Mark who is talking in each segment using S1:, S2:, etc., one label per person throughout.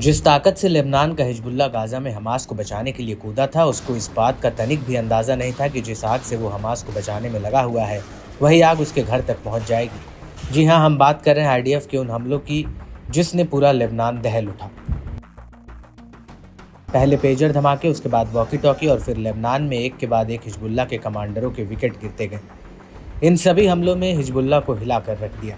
S1: जिस ताकत से लेबनान का हिजबुल्लाह गाज़ा में हमास को बचाने के लिए कूदा था, उसको इस बात का तनिक भी अंदाज़ा नहीं था कि जिस आग से वो हमास को बचाने में लगा हुआ है, वही आग उसके घर तक पहुंच जाएगी। जी हाँ, हम बात कर रहे हैं आईडीएफ के उन हमलों की जिसने पूरा लेबनान दहल उठा। पहले पेजर धमाके, उसके बाद वॉकी टॉकी और फिर लेबनान में एक के बाद एक हिजबुल्लाह के कमांडरों के विकेट गिरते गए। इन सभी हमलों में हिजबुल्लाह को हिला कर रख दिया।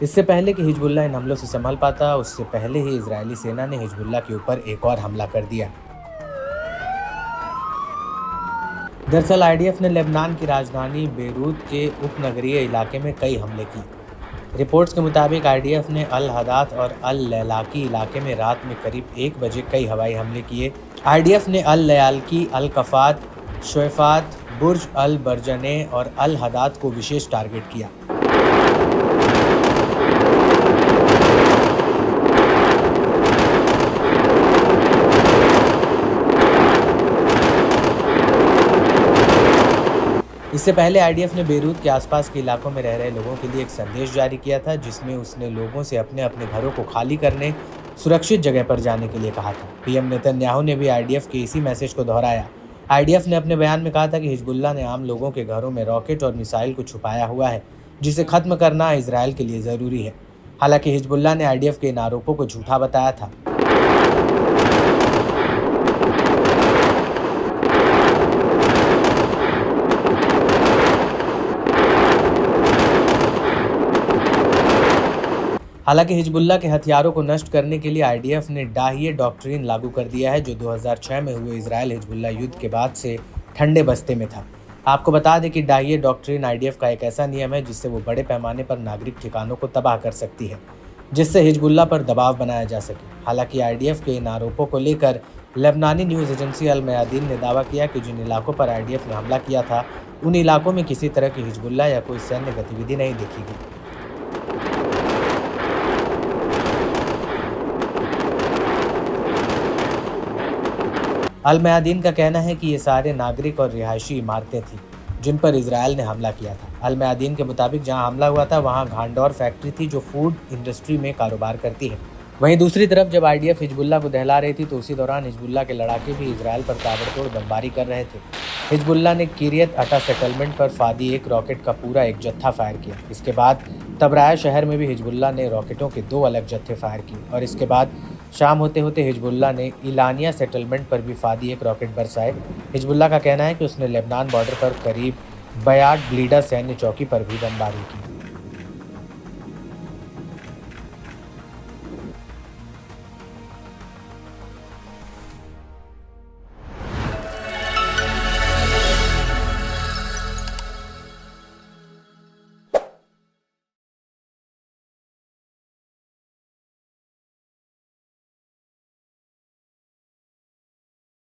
S1: इससे पहले कि हिजबुल्लाह इन हमलों से संभल पाता, उससे पहले ही इजरायली सेना ने हिजबुल्लाह के ऊपर एक और हमला कर दिया। दरअसल आईडीएफ ने लेबनान की राजधानी बेरूत के उपनगरीय इलाके में कई हमले किए। रिपोर्ट्स के मुताबिक आईडीएफ ने अल हदात और अल लैलाकी इलाके में रात में करीब 1 बजे कई हवाई हमले किए। आईडीएफ ने अल लैलाकी, अल कफात, शोएफात, बुर्ज अल बरजने और अल हदात को विशेष टारगेट किया। इससे पहले आईडीएफ ने बेरूत के आसपास के इलाकों में रह रहे लोगों के लिए एक संदेश जारी किया था, जिसमें उसने लोगों से अपने अपने घरों को खाली करने, सुरक्षित जगह पर जाने के लिए कहा था। पीएम नेतन्याहू ने भी आईडीएफ के इसी मैसेज को दोहराया। आईडीएफ ने अपने बयान में कहा था कि हिजबुल्लाह ने आम लोगों के घरों में रॉकेट और मिसाइल को छुपाया हुआ है, जिसे खत्म करना इजरायल के लिए ज़रूरी है। हालांकि हिजबुल्लाह ने आईडीएफ के इन आरोपों को झूठा बताया था। हालांकि हिजबुल्लाह के हथियारों को नष्ट करने के लिए आईडीएफ ने डाहिए डॉक्ट्रिन लागू कर दिया है, जो 2006 में हुए इजरायल हिजबुल्लाह युद्ध के बाद से ठंडे बस्ते में था। आपको बता दें कि डाहिए डॉक्ट्रिन आईडीएफ का एक ऐसा नियम है जिससे वो बड़े पैमाने पर नागरिक ठिकानों को तबाह कर सकती है, जिससे हिजबुल्लाह पर दबाव बनाया जा सके। हालांकि आईडीएफ के इन आरोपों को लेकर लेबनानी न्यूज़ एजेंसी अल मयादीन ने दावा किया कि जिन इलाकों पर आईडीएफ ने हमला किया था, उन इलाकों में किसी तरह की हिजबुल्लाह या कोई सैन्य गतिविधि नहीं देखी गई। अल मयादीन का कहना है कि ये सारे नागरिक और रिहायशी इमारतें थीं जिन पर इजरायल ने हमला किया था। अल मयादीन के मुताबिक जहां हमला हुआ था वहां घांडौर फैक्ट्री थी, जो फूड इंडस्ट्री में कारोबार करती है। वहीं दूसरी तरफ जब आईडीएफ हिजबुल्लाह को दहला रही थी, तो उसी दौरान हिजबुल्लाह के लड़ाके भी इजरायल पर ताबड़तोड़ बमबारी कर रहे थे। हिजबुल्लाह ने किरियत अटा सेटलमेंट पर फादी एक रॉकेट का पूरा एक जत्था फायर किया। इसके बाद तबराया शहर में भी हिजबुल्लाह ने रॉकेटों के 2 अलग जत्थे फायर किए और इसके बाद शाम होते होते हिजबुल्लाह ने इलानिया सेटलमेंट पर भी फादी एक रॉकेट बरसाए। हिजबुल्लाह का कहना है कि उसने लेबनान बॉर्डर पर करीब बयाट ब्लीडा सैन्य चौकी पर भी बमबारी की।